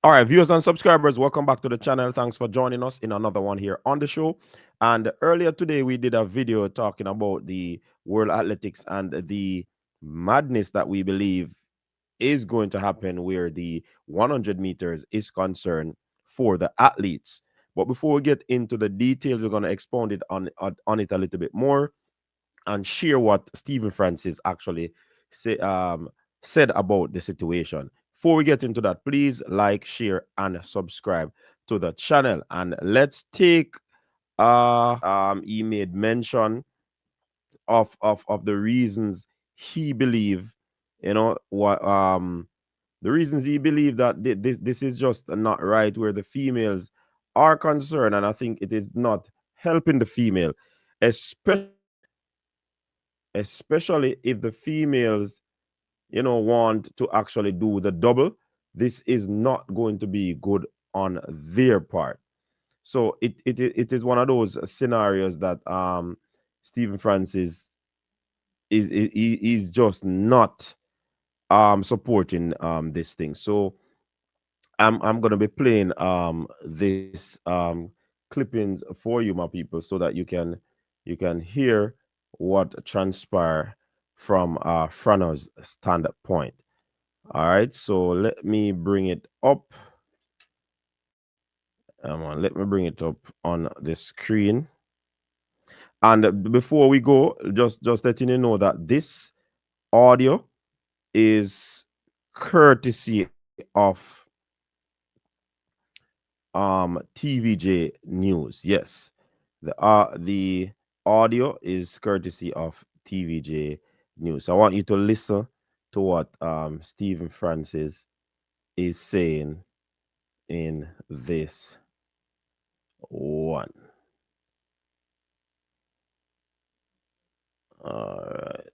All right, viewers and subscribers, welcome back to the channel. Thanks for joining us in another one here on the show. And earlier today, we did a video talking about the World Athletics and the madness that we believe is going to happen where the 100 meters is concerned for the athletes. But before we get into the details, we're going to expound it on it a little bit more and share what Stephen Francis actually say, said about the situation. Before we get into that, please like, share, and subscribe to the channel. And let's take he made mention of the reasons he believe, what the reasons he believe that this is just not right where the females are concerned, and I think it is not helping the female, especially if the females want to actually do the double. This is not going to be good on their part. So it is one of those scenarios that Stephen Francis is just not supporting this thing. So I'm gonna be playing this clippings for you, my people, so that you can hear what transpire from Franno's stand-up point. All right, so let me bring it up. Let me bring it up on the screen. And before we go, just letting you know that this audio is courtesy of TVJ News. Yes, the audio is courtesy of TVJ News. So I want you to listen to what Stephen Francis is saying in this one. All right.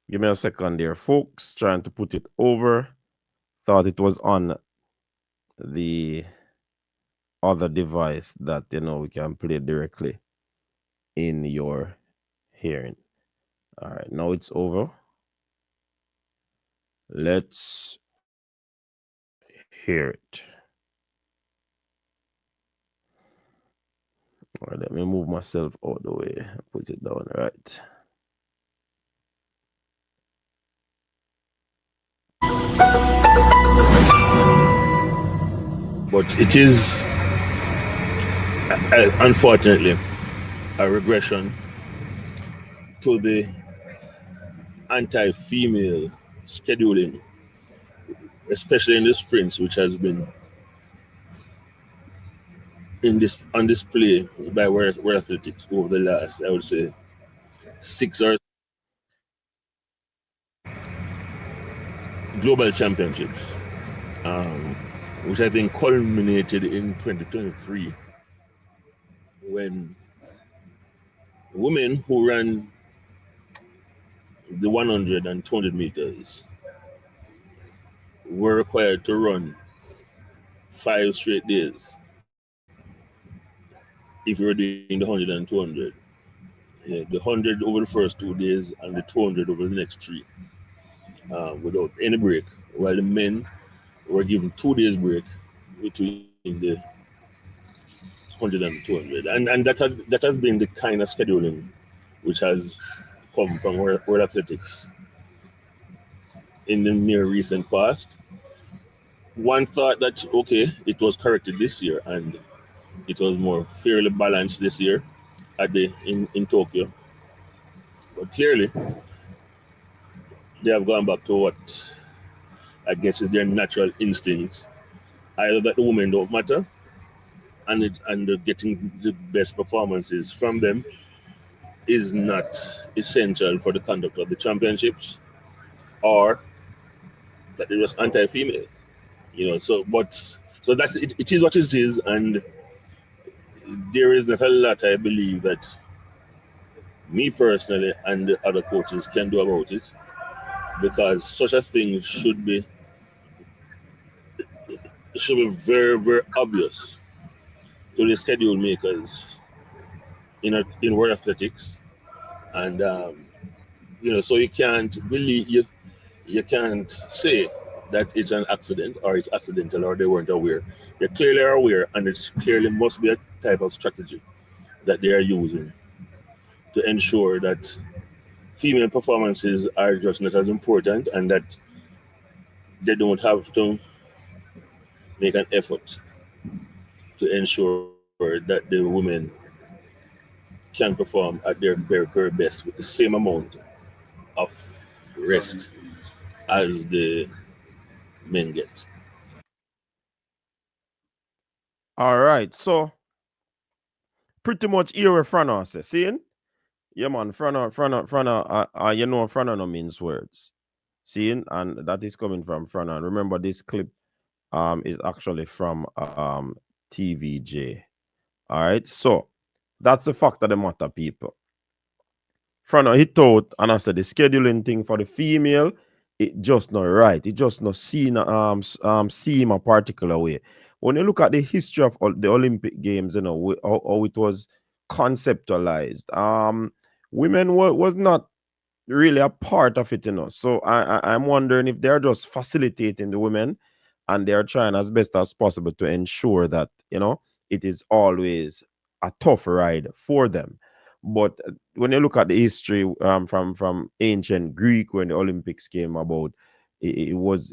Give me a second there, folks. Trying to put it over. Thought it was on the other device that we can play directly in your hearing. All right, now it's over. Let's hear it. All right, let me move myself out the way. Put it down right. But it is, unfortunately, a regression to the anti-female scheduling, especially in the sprints, which has been on display by World Athletics over the last, I would say, 6 or global championships, um, which I think culminated in 2023 when women who ran the 100 and 200 meters were required to run 5 straight days if you were doing the 100 and 200. Yeah, the 100 over the first 2 days and the 200 over the next three, without any break, while the men were given 2 days break between the 100 and 200. And that has been the kind of scheduling which has come from World Athletics in the near recent past. One thought that, okay, it was corrected this year and it was more fairly balanced this year in Tokyo. But clearly, they have gone back to what I guess is their natural instinct. Either that the women don't matter and getting the best performances from them is not essential for the conduct of the championships, or that they're just anti-female. So that's it is what it is, and there is not a lot I believe that me personally and the other coaches can do about it, because such a thing should be very, very obvious to the schedule makers in World Athletics, and So you can't believe you can't say that it's an accident or it's accidental or they weren't aware. They clearly are aware, and it clearly must be a type of strategy that they are using to ensure that female performances are just not as important and that they don't have to make an effort to ensure that the women can perform at their very, very best with the same amount of rest as the men get. All right. So pretty much here where Franno says, seeing? Yeah, man, Franno, you know, Franno no means words. Seeing? And that is coming from Franno. And remember, this clip is actually from TVJ. All right. So that's the fact of the matter, people. Front he thought, and I said the scheduling thing for the female, it just not right. It just not seen seem a particular way. When you look at the history of the Olympic Games, you know how it was conceptualized. Women was not really a part of it, you know. So I'm wondering if they're just facilitating the women, and they're trying as best as possible to ensure that it is always a tough ride for them. But when you look at the history from ancient Greek, when the Olympics came about, it was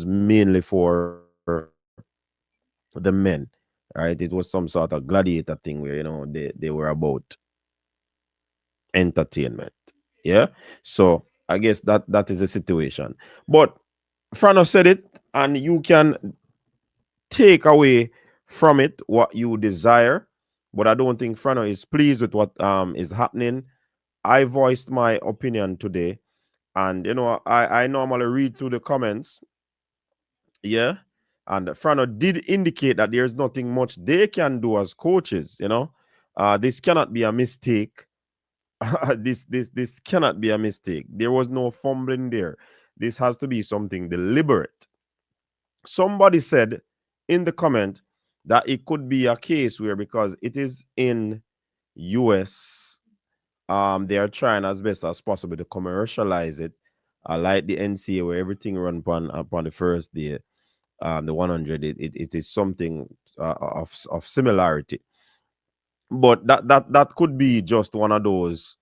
mainly for the men, right? It was some sort of gladiator thing where they were about entertainment. Yeah. So I guess that is the situation. But Frano said it, and you can take away from it what you desire. But I don't think Frano is pleased with what is happening. I voiced my opinion today, and I normally read through the comments. Yeah. And Frano did indicate that there's nothing much they can do as coaches. This cannot be a mistake. This cannot be a mistake. There was no fumbling there. This has to be something deliberate. Somebody said in the comment that it could be a case where, because it is in US, they are trying as best as possible to commercialize it, like the NCA where everything run upon the first day. The 100, it is something of similarity. But that could be just one of those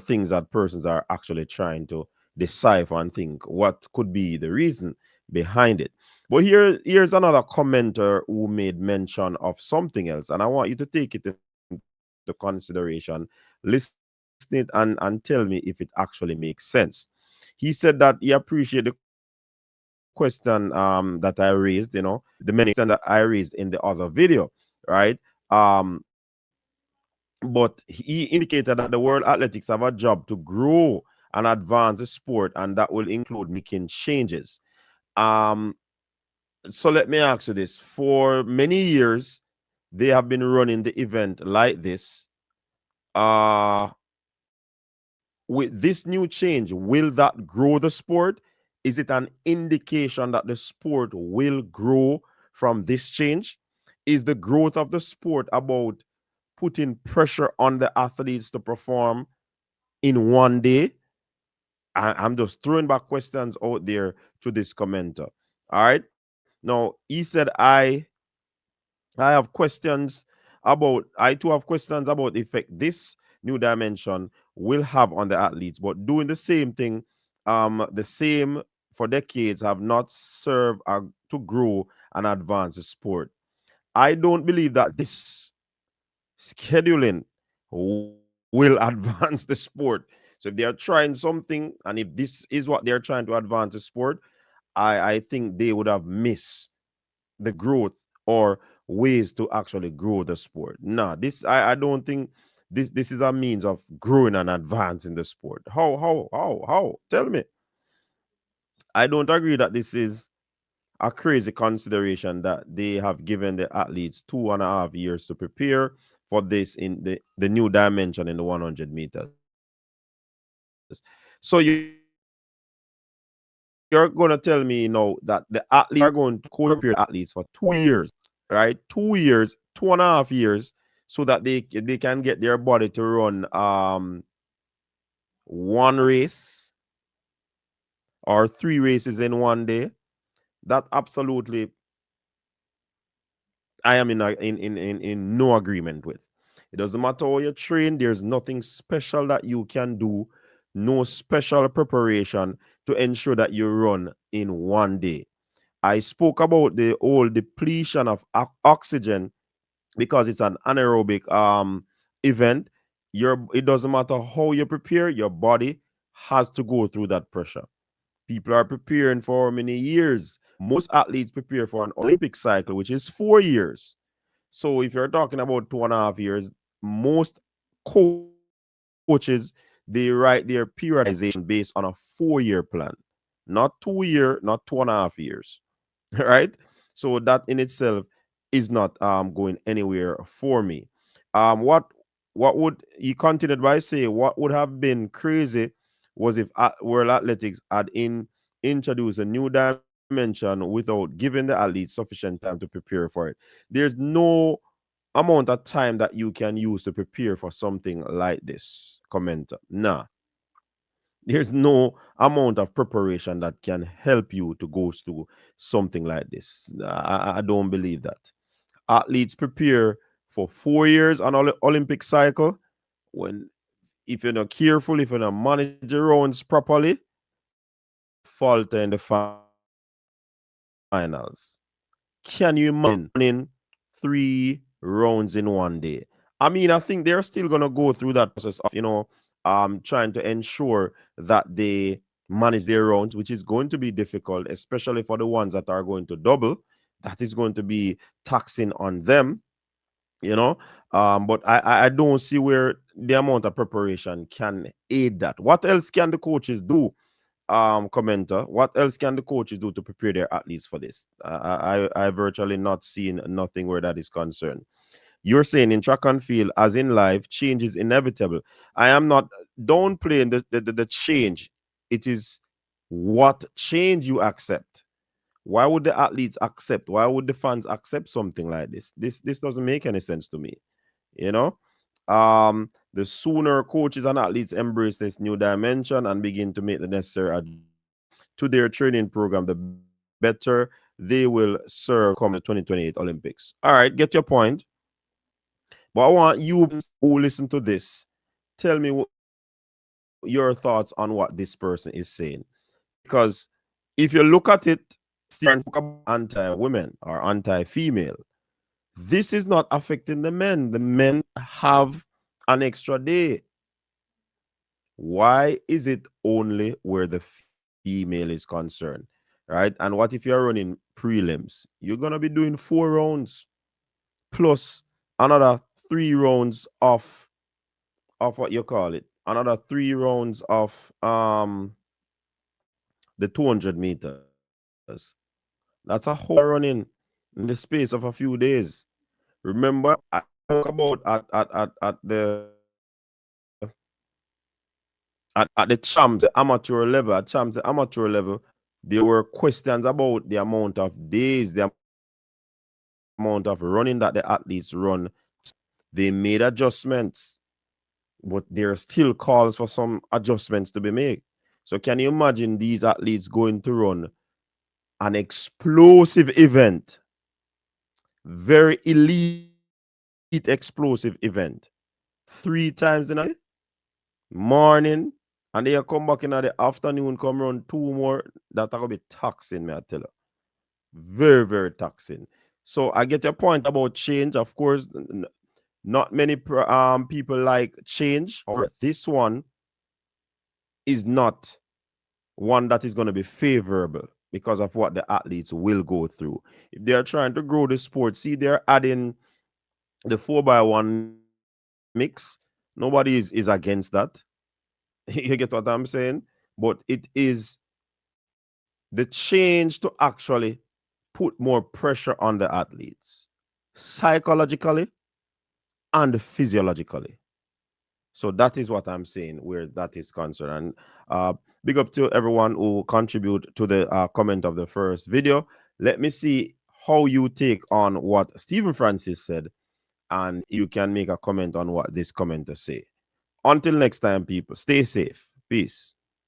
things that persons are actually trying to decipher and think what could be the reason behind it. But here's another commenter who made mention of something else, and I want you to take it into consideration, listen it, and tell me if it actually makes sense. He said that he appreciate the question that I raised, the many questions that I raised in the other video, right? But he indicated that the World Athletics have a job to grow and advance the sport, and that will include making changes. Um, so let me ask you this: for many years, they have been running the event like this. Uh, with this new change, will that grow the sport? Is it an indication that the sport will grow from this change? Is the growth of the sport about putting pressure on the athletes to perform in one day? I'm just throwing back questions out there to this commenter. All right. Now he said I have questions I too have questions about the effect this new dimension will have on the athletes, but doing the same thing, the same for decades have not served to grow and advance the sport. I don't believe that this scheduling will advance the sport. So if they are trying something, and if this is what they're trying to advance the sport, I think they would have missed the growth or ways to actually grow the sport. Nah, this I don't think this is a means of growing and advancing the sport. How? Tell me. I don't agree that this is a crazy consideration that they have given the athletes 2.5 years to prepare for this in the new dimension in the 100 meters. So you're going to tell me, that the athletes are going to coach prepare the athletes for 2 years, right? 2 years, 2.5 years, so that they can get their body to run one race or three races in one day, that absolutely I am in no agreement with. It doesn't matter how you train, there's nothing special that you can do, no special preparation to ensure that you run in one day. I spoke about the whole depletion of oxygen because it's an anaerobic event. It doesn't matter how you prepare, your body has to go through that pressure. People are preparing for many years. Most athletes prepare for an Olympic cycle, which is 4 years. So if you're talking about 2.5 years, most coaches they write their periodization based on a 4 year plan, not 2 year, not 2.5 years. Right? So that in itself is not going anywhere for me. What would he continued by say? What would have been crazy was if World Athletics had introduced a new dimension without giving the athletes sufficient time to prepare for it. There's no amount of time that you can use to prepare for something like this. Commenter, nah, there's no amount of preparation that can help you to go through something like this. I don't believe that. Athletes prepare for 4 years on Olympic cycle. When if you're not careful, if you're not manage the rounds properly, you will falter in the finals. Can you imagine running 3 rounds in one day? I mean, I think they're still gonna go through that process of trying to ensure that they manage their rounds, which is going to be difficult, especially for the ones that are going to double. That is going to be taxing on them, you know. But I don't see where the amount of preparation can aid that. What else can the coaches do? Commenter, what else can the coaches do to prepare their athletes for this? I virtually not seen nothing where that is concerned. You're saying in track and field, as in life, change is inevitable. I am not downplaying the change. It is what change you accept. Why would the athletes accept? Why would the fans accept something like this? This doesn't make any sense to me. You know, the sooner coaches and athletes embrace this new dimension and begin to make the necessary adjustment to their training program, the better they will serve come the 2028 Olympics. All right, get your point. But I want you who listen to this, tell me your thoughts on what this person is saying. Because if you look at it, Stephen spoke about anti-women or anti-female. This is not affecting the men. The men have an extra day. Why is it only where the female is concerned? Right? And what if you're running prelims? You're gonna be doing 4 rounds plus another 3 rounds of what you call it. Another 3 rounds of the 200 meters. That's a whole lot of running in the space of a few days. Remember, I spoke about at the champs, the amateur level, at champs, the amateur level, there were questions about the amount of days, the amount of running that the athletes run. They made adjustments, but there are still calls for some adjustments to be made. So can you imagine these athletes going to run an explosive event, very elite explosive event, 3 times in a day, morning, and they come back in the afternoon, come run 2 more. That gonna be taxing, me I tell you. Very, very taxing. So I get your point about change. Of course, not many people like change. However, this one is not one that is going to be favorable because of what the athletes will go through. If they are trying to grow the sport, see, they're adding the 4x1 mix. Nobody is against that. You get what I'm saying? But it is the change to actually put more pressure on the athletes psychologically and physiologically. So that is what I'm saying where that is concerned. And big up to everyone who contribute to the comment of the first video. Let me see how you take on what Stephen Francis said, and you can make a comment on what this commenter say. Until next time, people, stay safe. Peace.